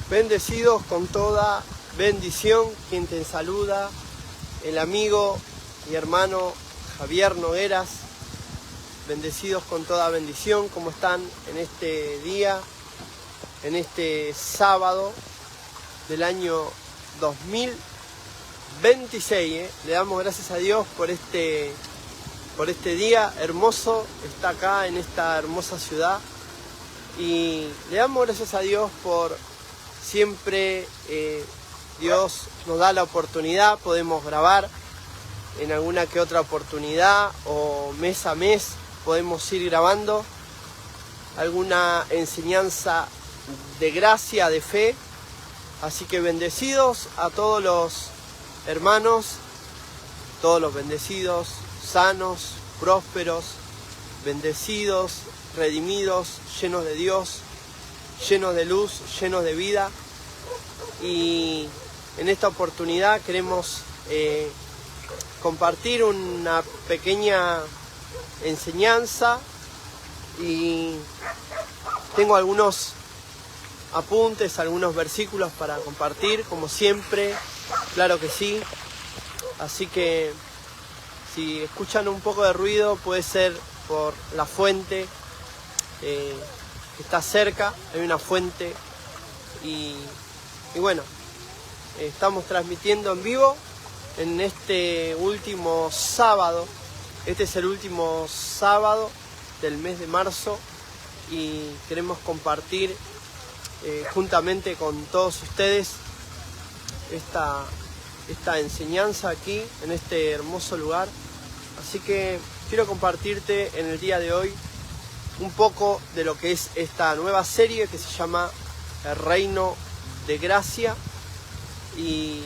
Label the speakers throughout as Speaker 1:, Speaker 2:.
Speaker 1: Bendecidos con toda bendición, quien te saluda, el amigo y hermano Javier Nogueras. Bendecidos con toda bendición, ¿cómo están en este día, en este sábado del año 2026? Le damos gracias a Dios por este día hermoso, está acá en esta hermosa ciudad, y le damos gracias a Dios por siempre. Dios nos da la oportunidad, podemos grabar en alguna que otra oportunidad o mes a mes podemos ir grabando alguna enseñanza de gracia, de fe. Así que bendecidos a todos los hermanos, todos los bendecidos, sanos, prósperos, bendecidos, redimidos, llenos de Dios, llenos de luz, llenos de vida. Y en esta oportunidad queremos compartir una pequeña enseñanza, y tengo algunos apuntes, algunos versículos para compartir, como siempre, claro que sí. Así que si escuchan un poco de ruido, puede ser por la fuente que está cerca. Hay una fuente y bueno, estamos transmitiendo en vivo en este último sábado. Este es el último sábado del mes de marzo y queremos compartir juntamente con todos ustedes esta enseñanza aquí en este hermoso lugar. Así que quiero compartirte en el día de hoy un poco de lo que es esta nueva serie que se llama El Reino de Gracia. Y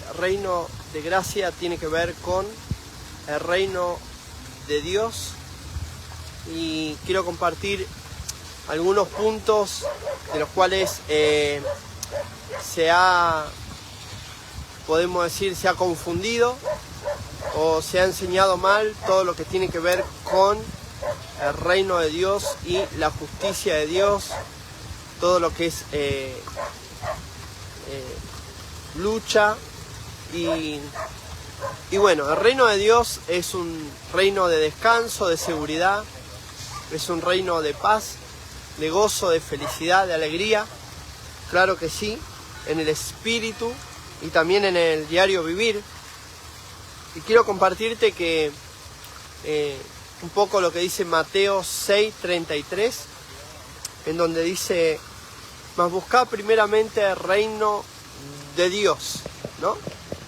Speaker 1: el reino de gracia tiene que ver con el reino de Dios, y quiero compartir algunos puntos de los cuales podemos decir, se ha confundido o se ha enseñado mal todo lo que tiene que ver con el reino de Dios y la justicia de Dios, todo lo que es lucha y bueno, el reino de Dios es un reino de descanso, de seguridad, es un reino de paz, de gozo, de felicidad, de alegría, claro que sí, en el espíritu y también en el diario vivir. Y quiero compartirte que un poco lo que dice Mateo 6:33, en donde dice: mas buscad primeramente el reino de Dios, ¿no?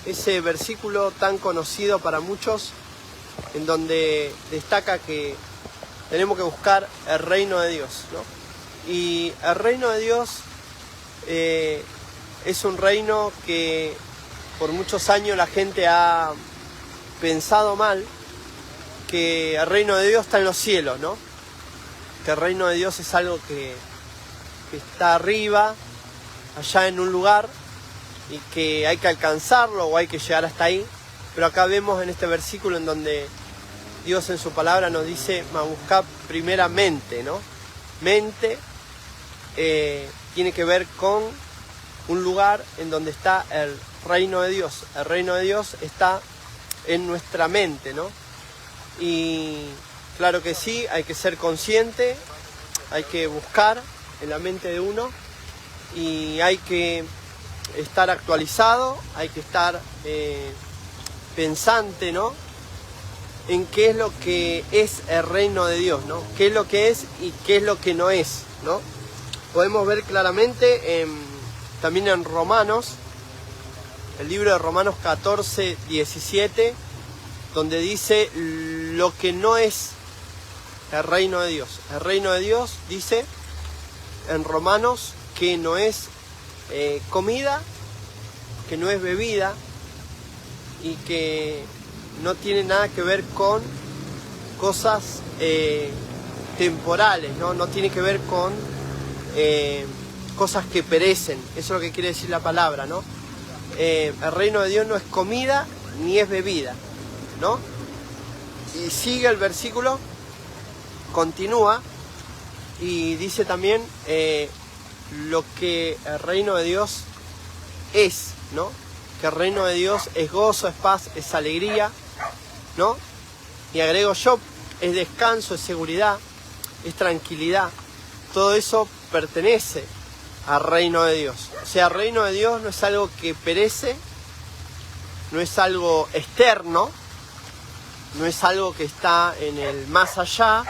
Speaker 1: Ese versículo tan conocido para muchos, en donde destaca que tenemos que buscar el reino de Dios, ¿no? Y el reino de Dios es un reino que por muchos años la gente ha pensado mal, que el reino de Dios está en los cielos, ¿no? Que el reino de Dios es algo que está arriba, allá en un lugar, y que hay que alcanzarlo o hay que llegar hasta ahí. Pero acá vemos en este versículo en donde Dios en su palabra nos dice: mas buscad primeramente, ¿no? Mente tiene que ver con un lugar en donde está el reino de Dios. El reino de Dios está en nuestra mente, ¿no? Y claro que sí, hay que ser consciente, hay que buscar en la mente de uno, y hay que estar actualizado, hay que estar pensante, ¿no? En qué es lo que es el reino de Dios, ¿no? Qué es lo que es y qué es lo que no es, ¿no? Podemos ver claramente también en Romanos, el libro de Romanos 14:17, donde dice lo que no es el reino de Dios. El reino de Dios dice en Romanos que no es comida, que no es bebida, y que no tiene nada que ver con cosas temporales, ¿no? No tiene que ver con cosas que perecen. Eso es lo que quiere decir la palabra, ¿no? El reino de Dios no es comida ni es bebida, ¿no? Y sigue el versículo, continúa y dice también lo que el reino de Dios es, ¿no? Que el reino de Dios es gozo, es paz, es alegría, ¿no? Y agrego yo, es descanso, es seguridad, es tranquilidad. Todo eso pertenece al reino de Dios. O sea, el reino de Dios no es algo que perece, no es algo externo, no es algo que está en el más allá,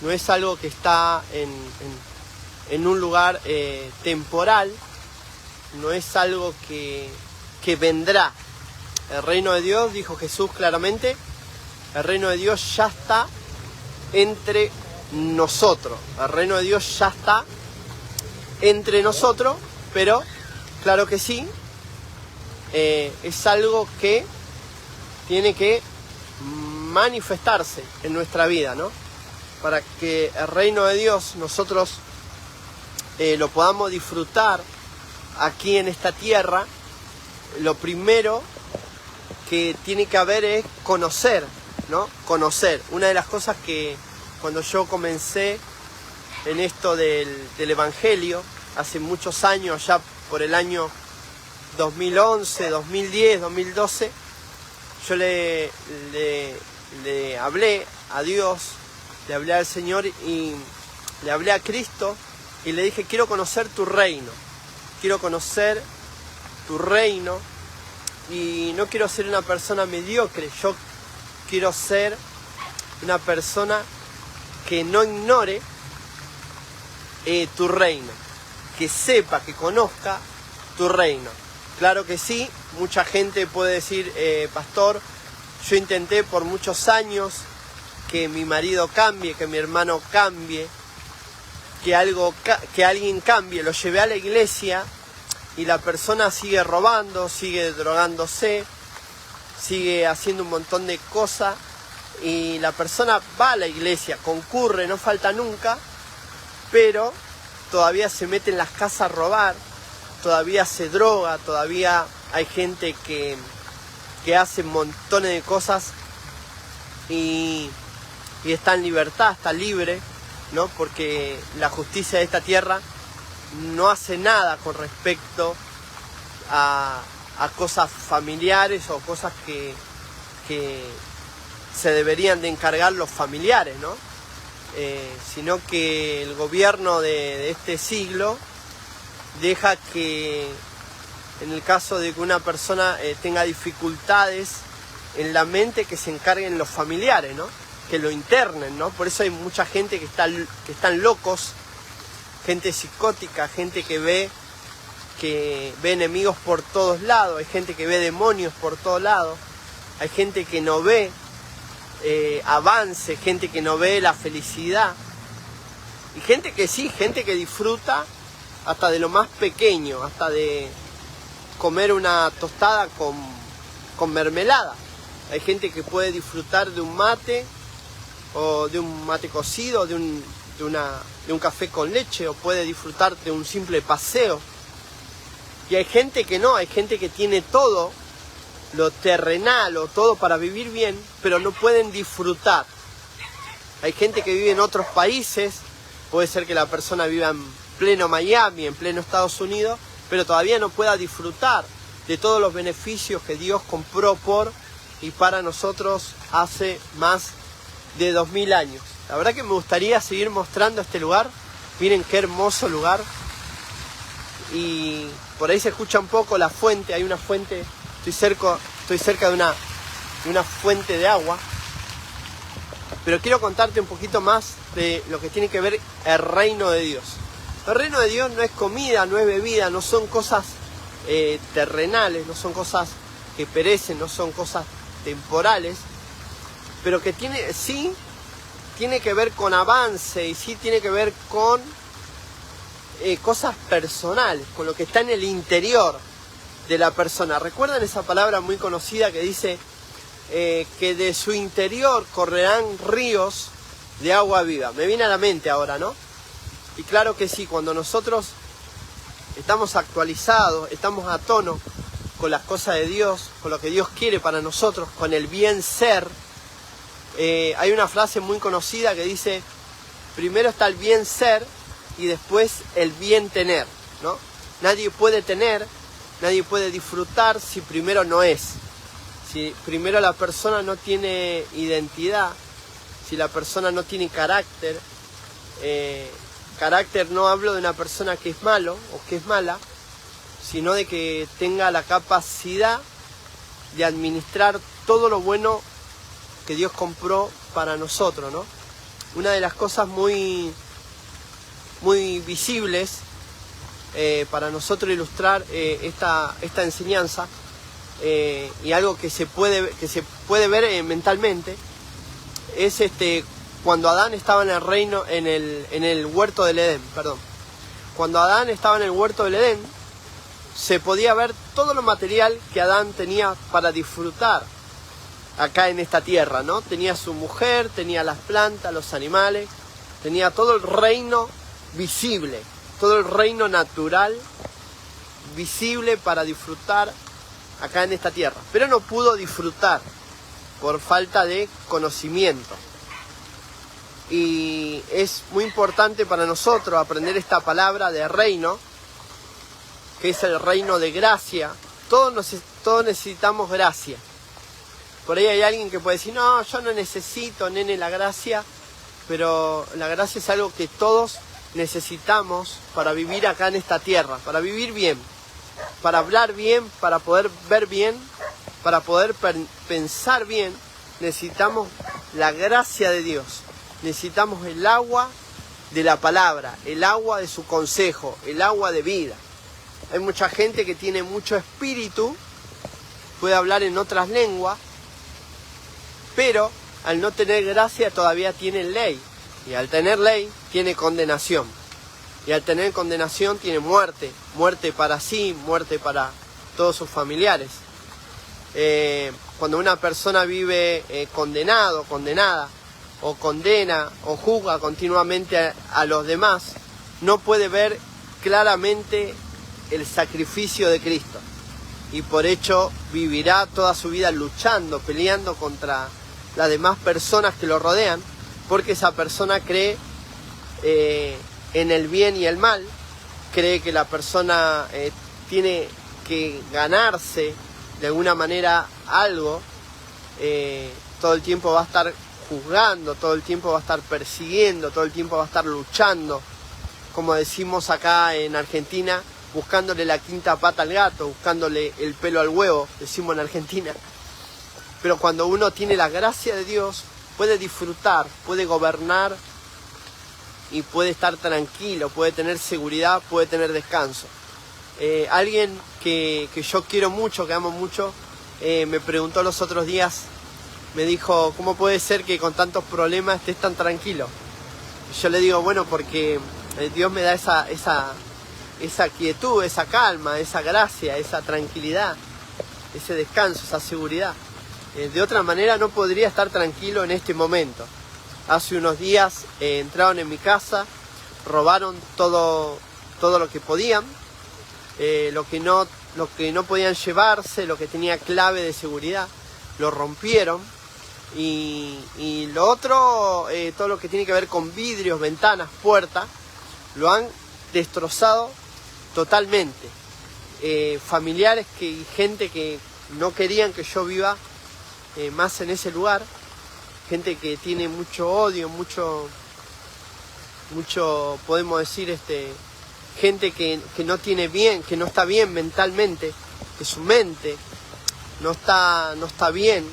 Speaker 1: no es algo que está en un lugar temporal, no es algo que vendrá. El reino de Dios, dijo Jesús claramente, el reino de Dios ya está entre nosotros. El reino de Dios ya está entre nosotros, pero claro que sí, es algo que tiene que manifestarse en nuestra vida, ¿no? Para que el reino de Dios nosotros lo podamos disfrutar aquí en esta tierra. Lo primero que tiene que haber es conocer, ¿no? Conocer. Una de las cosas que cuando yo comencé en esto del Evangelio, hace muchos años, ya por el año 2011, 2010, 2012, yo le hablé a Dios, le hablé al Señor y le hablé a Cristo y le dije, quiero conocer tu reino, quiero conocer tu reino y no quiero ser una persona mediocre, yo quiero ser una persona que no ignore tu reino, que sepa, que conozca tu reino. Claro que sí, mucha gente puede decir, pastor, yo intenté por muchos años que mi marido cambie, que mi hermano cambie, que alguien cambie, lo llevé a la iglesia y la persona sigue robando, sigue drogándose, sigue haciendo un montón de cosas y la persona va a la iglesia, concurre, no falta nunca, pero todavía se mete en las casas a robar, todavía se droga, todavía hay gente que hace montones de cosas y está en libertad, está libre, ¿no? Porque la justicia de esta tierra no hace nada con respecto a cosas familiares o cosas que se deberían de encargar los familiares, ¿no? Sino que el gobierno de este siglo deja que, en el caso de que una persona tenga dificultades en la mente, que se encarguen los familiares, ¿no? Que lo internen, ¿no? Por eso hay mucha gente que están locos, gente psicótica, gente que ve enemigos por todos lados, hay gente que ve demonios por todos lados, hay gente que no ve avance, gente que no ve la felicidad y gente que sí, gente que disfruta hasta de lo más pequeño, hasta de comer una tostada con mermelada. Hay gente que puede disfrutar de un mate o de un mate cocido, de un café con leche, o puede disfrutar de un simple paseo. Y hay gente que no, hay gente que tiene todo lo terrenal o todo para vivir bien, pero no pueden disfrutar. Hay gente que vive en otros países, puede ser que la persona viva en pleno Miami, en pleno Estados Unidos, pero todavía no pueda disfrutar de todos los beneficios que Dios compró por y para nosotros hace más de 2000 años. La verdad que me gustaría seguir mostrando este lugar. Miren qué hermoso lugar. Y por ahí se escucha un poco la fuente, hay una fuente, estoy cerca de una fuente de agua. Pero quiero contarte un poquito más de lo que tiene que ver el reino de Dios. El reino de Dios no es comida, no es bebida, no son cosas terrenales, no son cosas que perecen, no son cosas temporales, pero que sí tiene que ver con avance y sí tiene que ver con cosas personales, con lo que está en el interior de la persona. ¿Recuerdan esa palabra muy conocida que dice que de su interior correrán ríos de agua viva? Me viene a la mente ahora, ¿no? Y claro que sí, cuando nosotros estamos actualizados, estamos a tono con las cosas de Dios, con lo que Dios quiere para nosotros, con el bien ser, hay una frase muy conocida que dice, primero está el bien ser y después el bien tener, ¿no? Nadie puede tener, nadie puede disfrutar si primero no es. Si primero la persona no tiene identidad, si la persona no tiene carácter, carácter no hablo de una persona que es malo o que es mala, sino de que tenga la capacidad de administrar todo lo bueno que Dios compró para nosotros, ¿no? Una de las cosas muy visibles para nosotros ilustrar esta enseñanza y algo que se puede ver mentalmente es cuando Adán estaba en el reino, en el huerto del Edén, perdón. Cuando Adán estaba en el huerto del Edén, se podía ver todo lo material que Adán tenía para disfrutar acá en esta tierra, ¿no? Tenía su mujer, tenía las plantas, los animales, tenía todo el reino visible, todo el reino natural visible para disfrutar acá en esta tierra. Pero no pudo disfrutar por falta de conocimiento. Y es muy importante para nosotros aprender esta palabra de reino, que es el reino de gracia. Todos necesitamos gracia. Por ahí hay alguien que puede decir, no, yo no necesito, nene, la gracia, pero la gracia es algo que todos necesitamos para vivir acá en esta tierra, para vivir bien, para hablar bien, para poder ver bien, para poder pensar bien. Necesitamos la gracia de Dios, necesitamos el agua de la palabra, el agua de su consejo, el agua de vida. Hay mucha gente que tiene mucho espíritu, puede hablar en otras lenguas, pero al no tener gracia todavía tiene ley. Y al tener ley tiene condenación. Y al tener condenación tiene muerte. Muerte para sí, muerte para todos sus familiares. Cuando una persona vive condenado, condenada, o condena, o juzga continuamente a los demás, no puede ver claramente el sacrificio de Cristo. Y por hecho vivirá toda su vida luchando, peleando contra las demás personas que lo rodean, porque esa persona cree en el bien y el mal, cree que la persona tiene que ganarse de alguna manera algo, todo el tiempo va a estar juzgando, todo el tiempo va a estar persiguiendo, todo el tiempo va a estar luchando, como decimos acá en Argentina, buscándole la quinta pata al gato, buscándole el pelo al huevo, decimos en Argentina. Pero cuando uno tiene la gracia de Dios, puede disfrutar, puede gobernar y puede estar tranquilo, puede tener seguridad, puede tener descanso. Alguien que yo quiero mucho, que amo mucho, me preguntó los otros días, me dijo, ¿cómo puede ser que con tantos problemas estés tan tranquilo? Y yo le digo, bueno, porque Dios me da esa quietud, esa calma, esa gracia, esa tranquilidad, ese descanso, esa seguridad. De otra manera no podría estar tranquilo en este momento. Hace unos días entraron en mi casa, robaron todo lo que podían, lo que no podían llevarse, lo que tenía clave de seguridad, lo rompieron. Y lo otro, todo lo que tiene que ver con vidrios, ventanas, puertas, lo han destrozado totalmente. Familiares y gente que no querían que yo viva más en ese lugar, gente que tiene mucho odio, mucho podemos decir, gente que no tiene bien, que no está bien mentalmente, que su mente no está bien,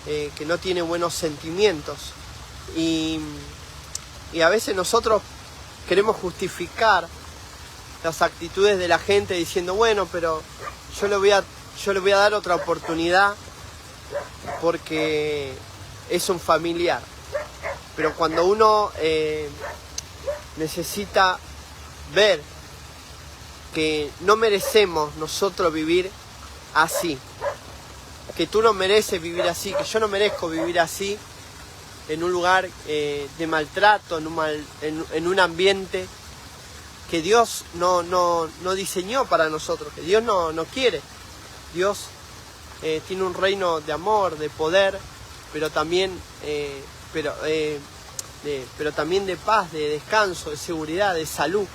Speaker 1: que no tiene buenos sentimientos. Y a veces nosotros queremos justificar las actitudes de la gente diciendo, bueno, pero yo le voy a dar otra oportunidad porque es un familiar. Pero cuando uno necesita ver que no merecemos nosotros vivir así, que tú no mereces vivir así, que yo no merezco vivir así, en un lugar de maltrato, en un ambiente que Dios no diseñó para nosotros, que Dios no quiere. Dios tiene un reino de amor, de poder, pero también pero también de paz, de descanso, de seguridad, de salud,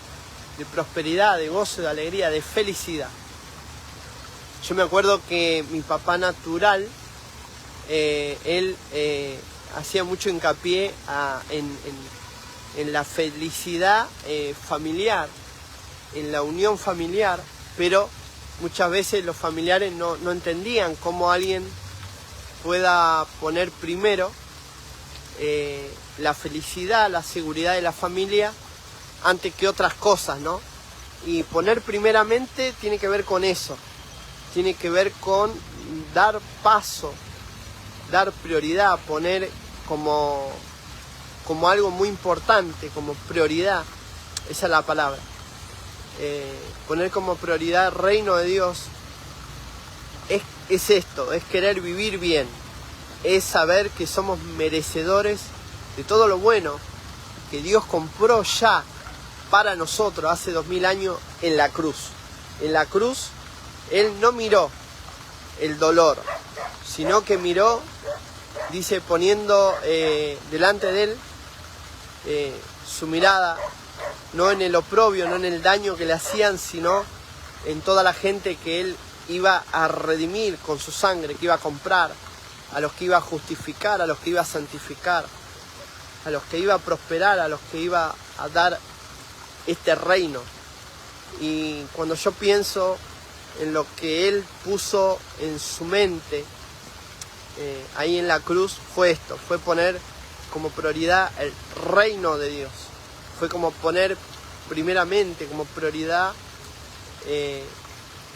Speaker 1: de prosperidad, de gozo, de alegría, de felicidad. Yo me acuerdo que mi papá natural, él hacía mucho hincapié en la felicidad familiar, en la unión familiar, pero muchas veces los familiares no entendían cómo alguien pueda poner primero la felicidad, la seguridad de la familia antes que otras cosas, ¿no? Y poner primeramente tiene que ver con eso, tiene que ver con dar paso, dar prioridad, poner como algo muy importante, como prioridad, esa es la palabra. Poner como prioridad el reino de Dios es esto, es querer vivir bien, es saber que somos merecedores de todo lo bueno que Dios compró ya para nosotros hace 2000 años en la cruz. En la cruz Él no miró el dolor, sino que miró, dice, poniendo delante de Él su mirada, no en el oprobio, no en el daño que le hacían, sino en toda la gente que Él iba a redimir con su sangre, que iba a comprar, a los que iba a justificar, a los que iba a santificar, a los que iba a prosperar, a los que iba a dar este reino. Y cuando yo pienso en lo que Él puso en su mente ahí en la cruz, fue esto, fue poner como prioridad el reino de Dios, fue como poner primeramente como prioridad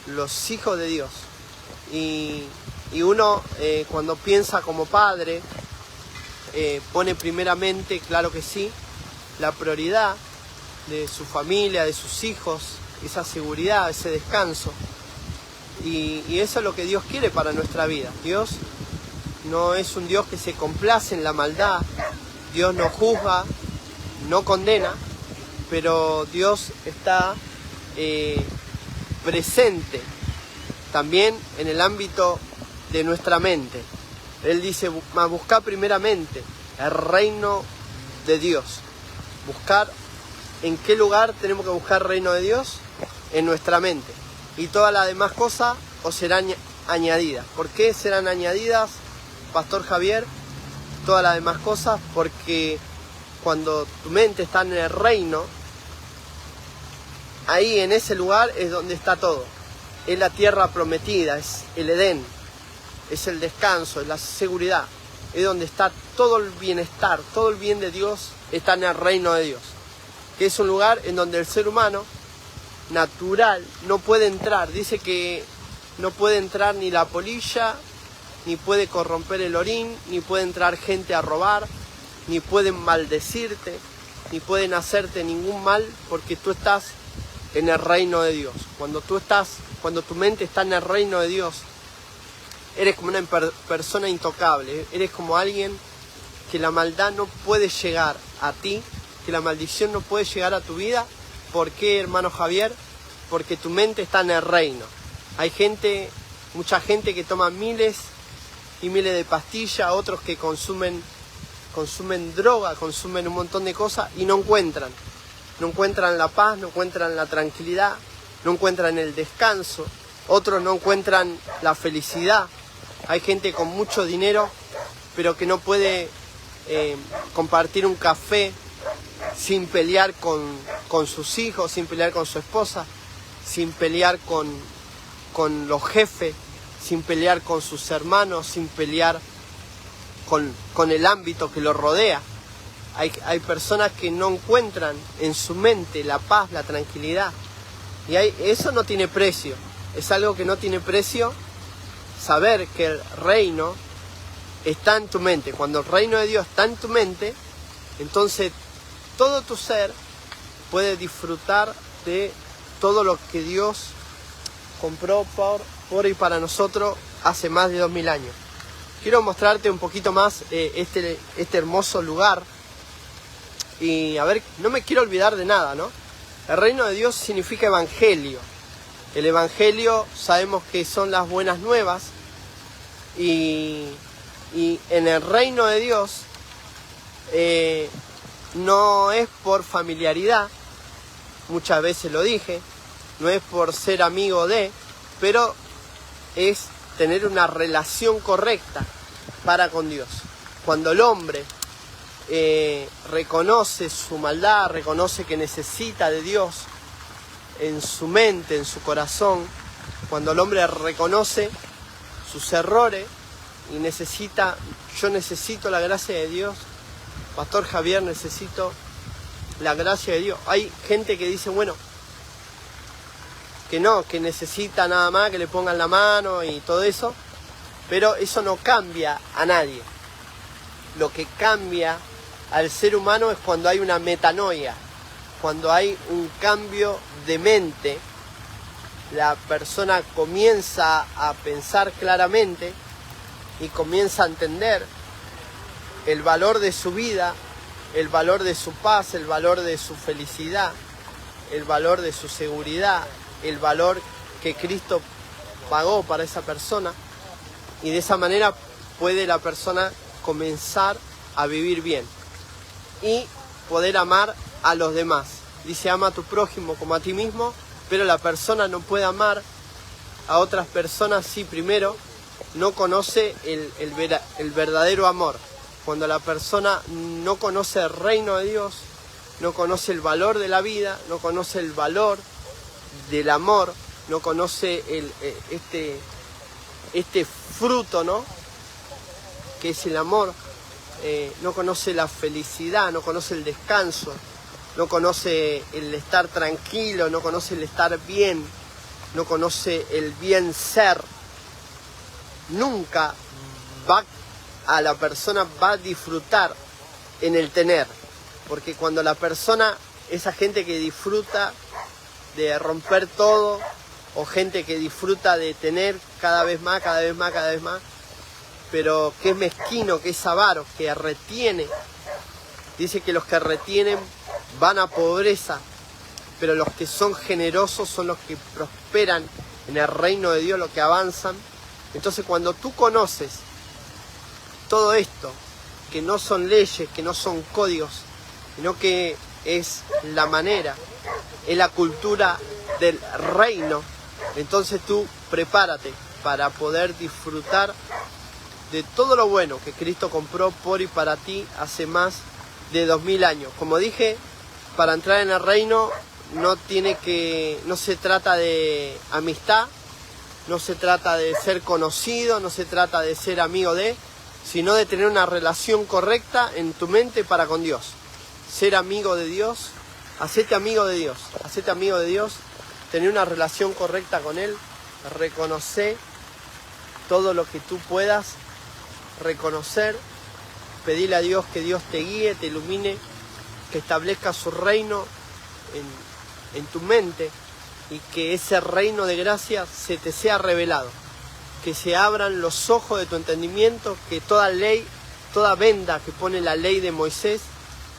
Speaker 1: los hijos de Dios. Y uno cuando piensa como padre pone primeramente, claro que sí, la prioridad de su familia, de sus hijos, esa seguridad, ese descanso. Y eso es lo que Dios quiere para nuestra vida. Dios no es un Dios que se complace en la maldad, Dios no juzga, no condena, pero Dios está presente también en el ámbito de nuestra mente. Él dice, buscar primeramente el reino de Dios. Buscar, ¿en qué lugar tenemos que buscar el reino de Dios? En nuestra mente. Y todas las demás cosas os serán añadidas. ¿Por qué serán añadidas, Pastor Javier? Todas las demás cosas, porque cuando tu mente está en el reino, ahí en ese lugar es donde está todo. Es la tierra prometida, es el Edén, es el descanso, es la seguridad. Es donde está todo el bienestar, todo el bien de Dios está en el reino de Dios. Que es un lugar en donde el ser humano natural no puede entrar. Dice que no puede entrar ni la polilla, ni puede corromper el orín, ni puede entrar gente a robar, ni pueden maldecirte, ni pueden hacerte ningún mal, porque tú estás en el reino de Dios. Cuando tu mente está en el reino de Dios, eres como una persona intocable, eres como alguien que la maldad no puede llegar a ti, que la maldición no puede llegar a tu vida. ¿Por qué, hermano Javier? Porque tu mente está en el reino. Hay mucha gente que toma miles y miles de pastillas, otros que consumen droga, consumen un montón de cosas y no encuentran la paz, no encuentran la tranquilidad, no encuentran el descanso, otros no encuentran la felicidad. Hay gente con mucho dinero, pero que no puede compartir un café sin pelear con sus hijos, sin pelear con su esposa, sin pelear con los jefes, sin pelear con sus hermanos, sin pelear con el ámbito que lo rodea. Hay personas que no encuentran en su mente la paz, la tranquilidad. Y eso no tiene precio. Es algo que no tiene precio, saber que el reino está en tu mente. Cuando el reino de Dios está en tu mente, entonces todo tu ser puede disfrutar de todo lo que Dios compró por y para nosotros hace más de 2000 años. Quiero mostrarte un poquito más este hermoso lugar. Y a ver, no me quiero olvidar de nada, ¿no? El reino de Dios significa evangelio. El evangelio sabemos que son las buenas nuevas. Y en el reino de Dios no es por familiaridad, muchas veces lo dije, no es por ser amigo de, pero es tener una relación correcta para con Dios. Cuando el hombre reconoce su maldad, reconoce que necesita de Dios en su mente, en su corazón, cuando el hombre reconoce sus errores y yo necesito la gracia de Dios, Pastor Javier, necesito la gracia de Dios. Hay gente que dice, bueno, que no, que necesita nada más que le pongan la mano y todo eso, pero eso no cambia a nadie. Lo que cambia al ser humano es cuando hay una metanoia, cuando hay un cambio de mente, la persona comienza a pensar claramente y comienza a entender el valor de su vida, el valor de su paz, el valor de su felicidad, el valor de su seguridad, el valor que Cristo pagó para esa persona, y de esa manera puede la persona comenzar a vivir bien y poder amar a los demás. Dice, ama a tu prójimo como a ti mismo, pero la persona no puede amar a otras personas si primero no conoce el verdadero amor. Cuando la persona no conoce el reino de Dios, no conoce el valor de la vida, no conoce el valor del amor, no conoce este fruto, ¿no?, que es el amor, no conoce la felicidad, no conoce el descanso, no conoce el estar tranquilo, no conoce el estar bien, no conoce el bien ser, nunca la persona va a disfrutar en el tener, porque cuando la persona, esa gente que disfruta de romper todo, o gente que disfruta de tener cada vez más, pero que es mezquino, que es avaro, que retiene, dice que los que retienen van a pobreza, pero los que son generosos son los que prosperan en el reino de Dios, los que avanzan. Entonces cuando tú conoces todo esto, que no son leyes, que no son códigos, sino que es la manera, es la cultura del reino, entonces tú prepárate para poder disfrutar de todo lo bueno que Cristo compró por y para ti hace más de 2000 años. Como dije, para entrar en el reino no se trata de amistad, no se trata de ser conocido, no se trata de ser amigo de, sino de tener una relación correcta en tu mente para con Dios. Ser amigo de Dios, hacete amigo de Dios, tener una relación correcta con Él, reconocer todo lo que tú puedas reconocer, pedirle a Dios que Dios te guíe, te ilumine, que establezca su reino en tu mente y que ese reino de gracia se te sea revelado, que se abran los ojos de tu entendimiento, que toda ley, toda venda que pone la ley de Moisés,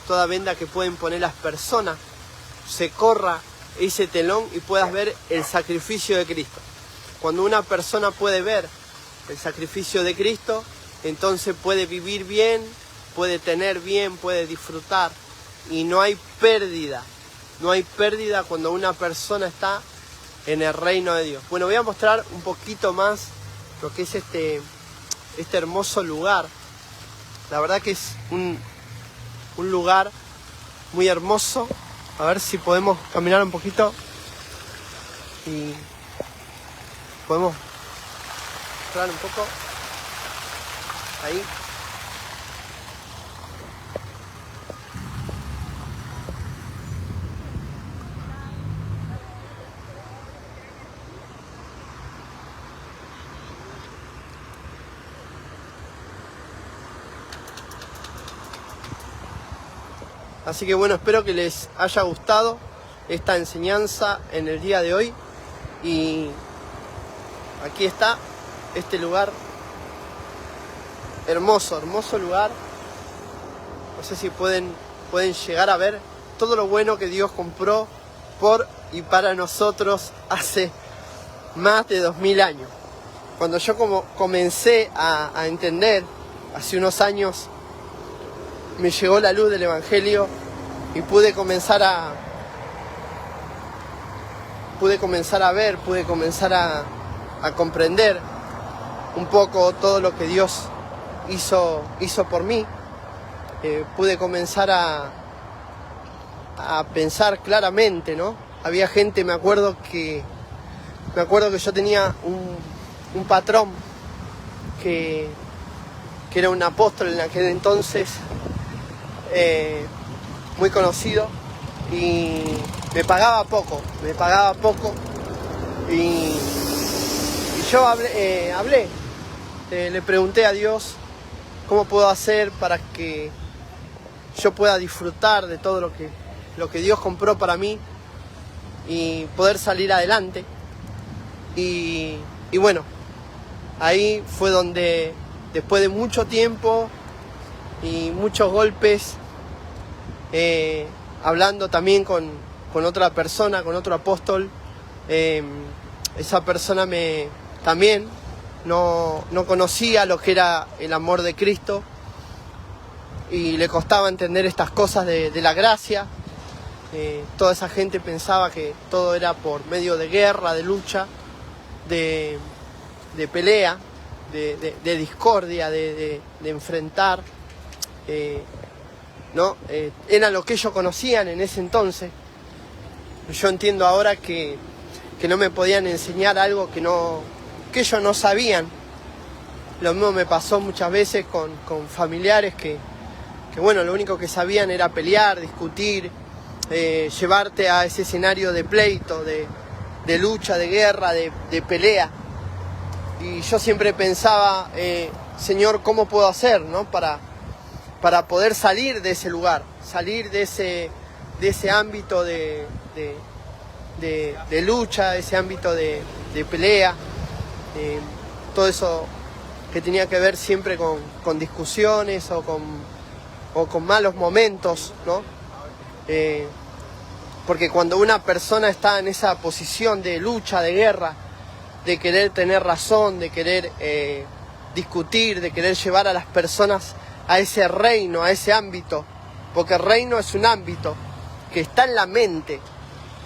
Speaker 1: toda venda que pueden poner las personas, se corra ese telón y puedas ver el sacrificio de Cristo. Cuando una persona puede ver el sacrificio de Cristo, entonces puede vivir bien, puede tener bien, puede disfrutar, y no hay pérdida cuando una persona está en el reino de Dios. Bueno, voy a mostrar un poquito más lo que es este hermoso lugar. La verdad que es un lugar muy hermoso. A ver si podemos caminar un poquito y podemos mostrar un poco ahí. Así que bueno, espero que les haya gustado esta enseñanza en el día de hoy. Y aquí está este lugar, hermoso lugar. No sé si pueden llegar a ver todo lo bueno que Dios compró por y para nosotros hace más de 2000 años. Cuando yo comencé a entender, hace unos años, me llegó la luz del Evangelio y pude comenzar a ver, pude comenzar a comprender un poco todo lo que Dios hizo por mí. Pude comenzar a pensar claramente, ¿no? Había gente, me acuerdo que yo tenía un patrón que era un apóstol en aquel entonces, muy conocido, y me pagaba poco, y yo hablé, le pregunté a Dios cómo puedo hacer para que yo pueda disfrutar de todo lo que Dios compró para mí y poder salir adelante. Y bueno, ahí fue donde, después de mucho tiempo y muchos golpes, hablando también con otra persona, con otro apóstol, esa persona también no conocía lo que era el amor de Cristo y le costaba entender estas cosas de la gracia. Toda esa gente pensaba que todo era por medio de guerra, de lucha, de pelea, de discordia, de enfrentar, ¿no? Era lo que ellos conocían en ese entonces. Yo entiendo ahora que no me podían enseñar algo que ellos no sabían. Lo mismo me pasó muchas veces con familiares que bueno, lo único que sabían era pelear, discutir, llevarte a ese escenario de pleito, de lucha, de guerra, de pelea. Y yo siempre pensaba, Señor, ¿cómo puedo hacer, ¿no? para poder salir de ese lugar, salir de ese ámbito de lucha, ese ámbito de pelea, todo eso que tenía que ver siempre con discusiones o con malos momentos, ¿no? Porque cuando una persona está en esa posición de lucha, de guerra, de querer tener razón, de querer discutir, de querer llevar a las personas a ese reino, a ese ámbito, porque el reino es un ámbito que está en la mente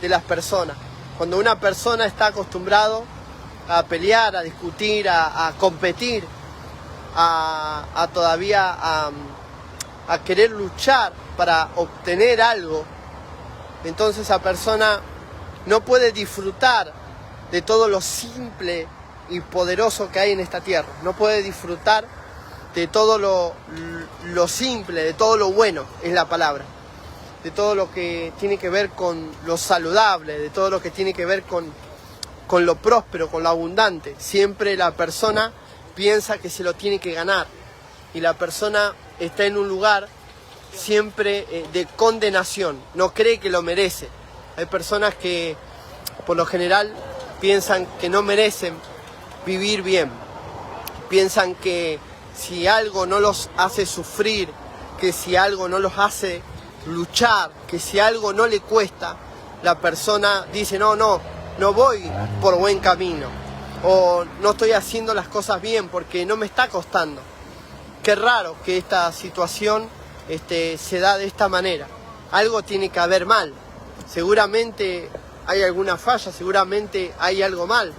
Speaker 1: de las personas. Cuando una persona está acostumbrado a pelear, a discutir, a competir, a querer luchar para obtener algo, entonces esa persona no puede disfrutar de todo lo simple y poderoso que hay en esta tierra. No puede disfrutar de todo lo simple, de todo lo bueno, es la palabra. De todo lo que tiene que ver con lo saludable, de todo lo que tiene que ver con lo próspero, con lo abundante. Siempre la persona piensa que se lo tiene que ganar. Y la persona está en un lugar siempre de condenación, no cree que lo merece. Hay personas que por lo general piensan que no merecen vivir bien, piensan que si algo no los hace sufrir, que si algo no los hace luchar, que si algo no le cuesta, la persona dice no voy por buen camino, o no estoy haciendo las cosas bien porque no me está costando. Qué raro que esta situación se da de esta manera. Algo tiene que haber mal. Seguramente hay alguna falla, seguramente hay algo mal,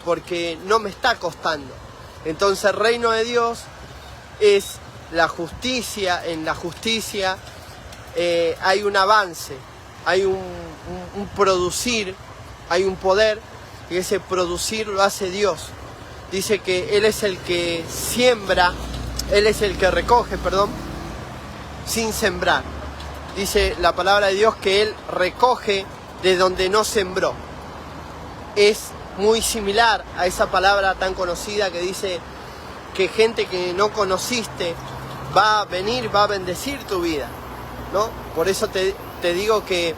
Speaker 1: porque no me está costando. Entonces el reino de Dios es la justicia. En la justicia hay un avance, hay un producir, hay un poder, y ese producir lo hace Dios. Dice que Él es el que siembra, Él es el que recoge, sin sembrar. Dice la palabra de Dios que Él recoge de donde no sembró. Es muy similar a esa palabra tan conocida que dice que gente que no conociste va a venir, va a bendecir tu vida, ¿no? Por eso te digo que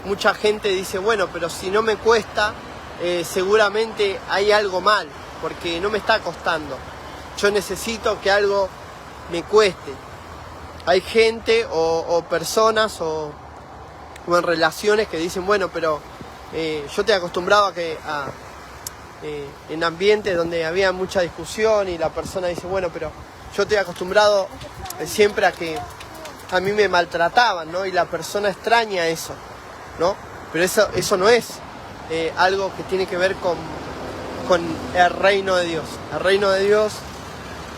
Speaker 1: mucha gente dice, bueno, pero si no me cuesta, seguramente hay algo mal, porque no me está costando. Yo necesito que algo me cueste. Hay gente o personas o en relaciones que dicen, bueno, pero yo estoy acostumbrado en ambientes donde había mucha discusión y la persona dice, bueno, pero yo estoy acostumbrado siempre a que a mí me maltrataban, ¿no? Y la persona extraña eso, ¿no? Pero eso no es algo que tiene que ver con el reino de Dios. El reino de Dios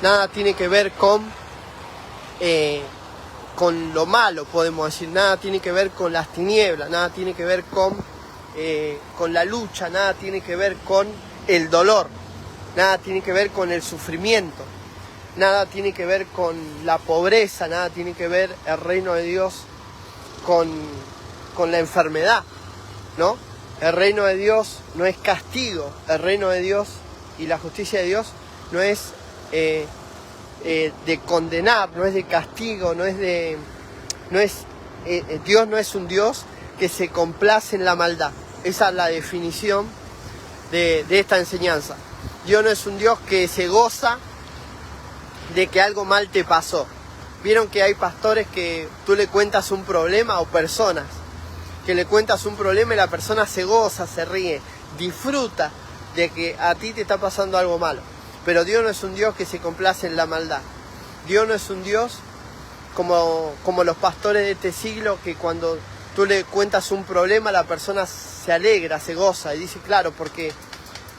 Speaker 1: nada tiene que ver con lo malo, podemos decir. Nada tiene que ver con las tinieblas, nada tiene que ver con la lucha, nada tiene que ver con el dolor, nada tiene que ver con el sufrimiento, nada tiene que ver con la pobreza, nada tiene que ver el reino de Dios con la enfermedad, ¿no? El reino de Dios no es castigo, el reino de Dios y la justicia de Dios no es de condenar, no es de castigo, Dios no es un Dios que se complace en la maldad. Esa es la definición de esta enseñanza. Dios no es un Dios que se goza de que algo mal te pasó. Vieron que hay pastores que tú le cuentas un problema, o personas que le cuentas un problema y la persona se goza, se ríe, disfruta de que a ti te está pasando algo malo. Pero Dios no es un Dios que se complace en la maldad. Dios no es un Dios como los pastores de este siglo, que cuando tú le cuentas un problema la persona se alegra, se goza y dice, claro, porque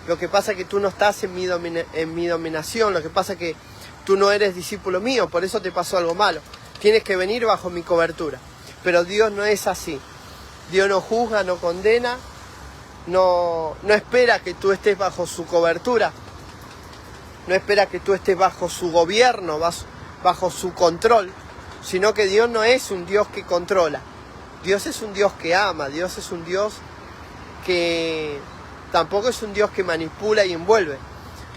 Speaker 1: lo que pasa es que tú no estás en mi dominación, lo que pasa es que tú no eres discípulo mío, por eso te pasó algo malo. Tienes que venir bajo mi cobertura. Pero Dios no es así. Dios no juzga, no condena, no espera que tú estés bajo su cobertura, no espera que tú estés bajo su gobierno, bajo su control, sino que Dios no es un Dios que controla. Dios es un Dios que ama, Dios es un Dios que tampoco es un Dios que manipula y envuelve,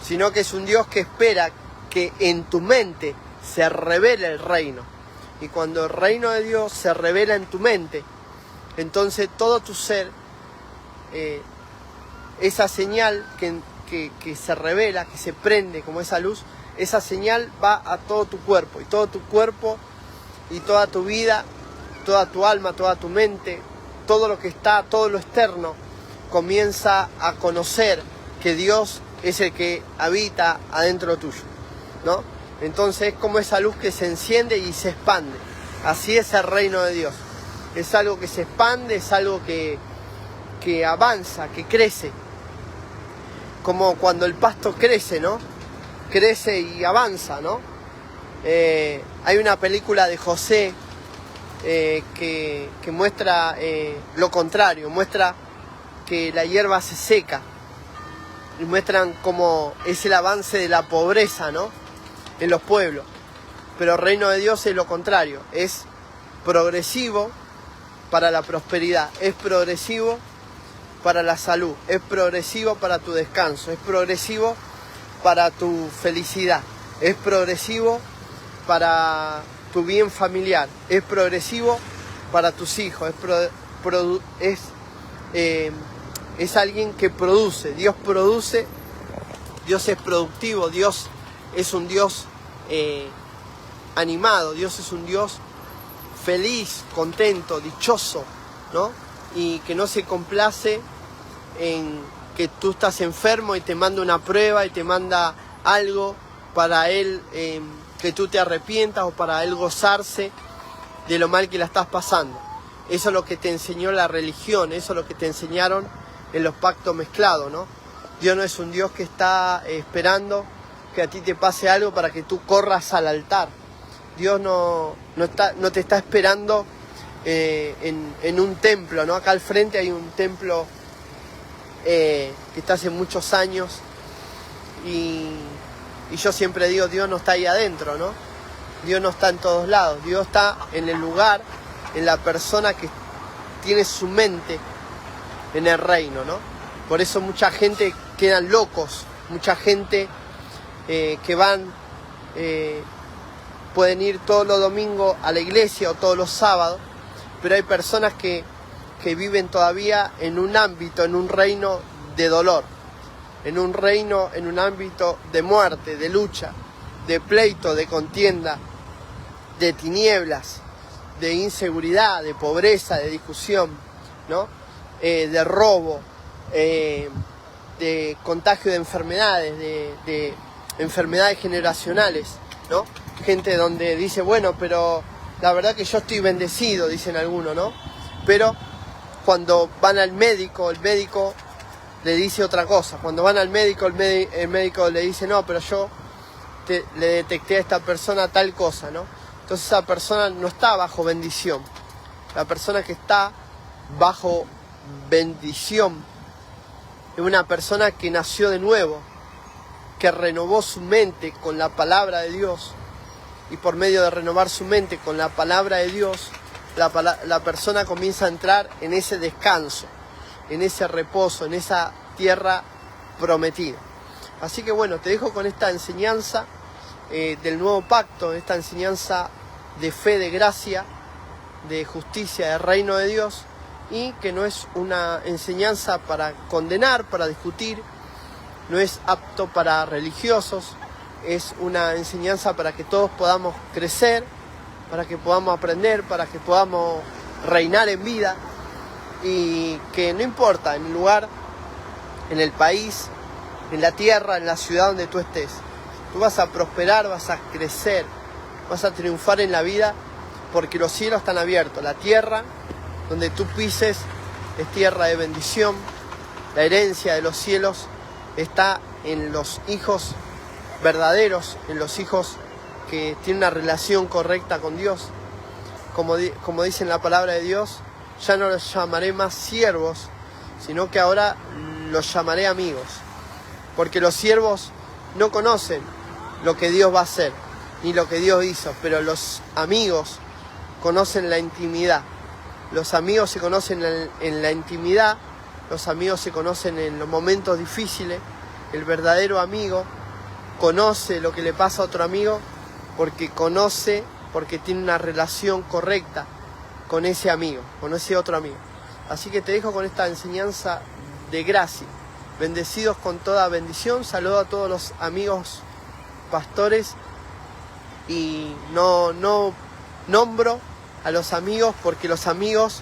Speaker 1: sino que es un Dios que espera que en tu mente se revele el reino. Y cuando el reino de Dios se revela en tu mente, entonces todo tu ser, esa señal que se revela, que se prende como esa luz, esa señal va a todo tu cuerpo, y todo tu cuerpo y toda tu vida, toda tu alma, toda tu mente, todo lo que está, todo lo externo, comienza a conocer que Dios es el que habita adentro tuyo, ¿no? Entonces es como esa luz que se enciende y se expande. Así es el reino de Dios. Es algo que se expande, es algo que avanza, que crece. Como cuando el pasto crece, ¿no? Crece y avanza, ¿no? Hay una película de José que muestra lo contrario, muestra que la hierba se seca. Y muestran cómo es el avance de la pobreza, ¿no? En los pueblos. Pero el reino de Dios es lo contrario, es progresivo para la prosperidad, es progresivo para la salud, es progresivo para tu descanso, es progresivo para tu felicidad, es progresivo para tu bien familiar, es progresivo para tus hijos, es alguien que produce. Dios produce, Dios es productivo, Dios es un Dios animado, Dios es un Dios feliz, contento, dichoso, ¿no? Y que no se complace en que tú estás enfermo y te manda una prueba y te manda algo para Él que tú te arrepientas, o para Él gozarse de lo mal que la estás pasando. Eso es lo que te enseñó la religión, eso es lo que te enseñaron en los pactos mezclados, ¿no? Dios no es un Dios que está esperando que a ti te pase algo para que tú corras al altar. Dios no te está esperando en un templo, ¿no? Acá al frente hay un templo que está hace muchos años y yo siempre digo, Dios no está ahí adentro, ¿no? Dios no está en todos lados, Dios está en el lugar, en la persona que tiene su mente en el reino, ¿no? Por eso mucha gente quedan locos, mucha gente que van, pueden ir todos los domingos a la iglesia o todos los sábados, pero hay personas que viven todavía en un ámbito, en un reino de dolor, en un reino, en un ámbito de muerte, de lucha, de pleito, de contienda, de tinieblas, de inseguridad, de pobreza, de discusión, ¿no? De robo, de contagio de enfermedades, de enfermedades generacionales, ¿no? Gente donde dice, bueno, pero la verdad que yo estoy bendecido, dicen algunos, ¿no? Pero cuando van al médico, el médico le dice otra cosa. Cuando van al médico, el médico le dice, no, pero yo le detecté a esta persona tal cosa, ¿no? Entonces esa persona no está bajo bendición. La persona que está bajo bendición es una persona que nació de nuevo, que renovó su mente con la palabra de Dios, y por medio de renovar su mente con la palabra de Dios, la persona comienza a entrar en ese descanso, en ese reposo, en esa tierra prometida. Así que bueno, te dejo con esta enseñanza del nuevo pacto, esta enseñanza de fe, de gracia, de justicia, de reino de Dios, y que no es una enseñanza para condenar, para discutir, no es apto para religiosos, es una enseñanza para que todos podamos crecer, para que podamos aprender, para que podamos reinar en vida, y que no importa en el lugar, en el país, en la tierra, en la ciudad donde tú estés, tú vas a prosperar, vas a crecer, vas a triunfar en la vida, porque los cielos están abiertos. La tierra donde tú pises es tierra de bendición. La herencia de los cielos está en los hijos verdaderos, en los hijos que tienen una relación correcta con Dios. Como dice en la palabra de Dios, ya no los llamaré más siervos, sino que ahora los llamaré amigos. Porque los siervos no conocen lo que Dios va a hacer, ni lo que Dios hizo, pero los amigos conocen la intimidad. Los amigos se conocen en la intimidad, los amigos se conocen en los momentos difíciles. El verdadero amigo conoce lo que le pasa a otro amigo porque tiene una relación correcta con ese amigo, con ese otro amigo. Así que te dejo con esta enseñanza de gracia. Bendecidos con toda bendición. Saludo a todos los amigos pastores y no nombro a los amigos porque los amigos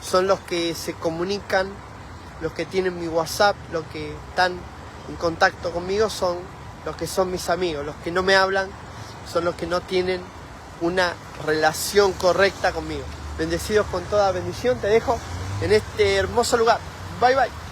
Speaker 1: son los que se comunican, los que tienen mi WhatsApp, los que están en contacto conmigo son los que son mis amigos. Los que no me hablan son los que no tienen una relación correcta conmigo. Bendecidos con toda bendición, te dejo en este hermoso lugar. Bye bye.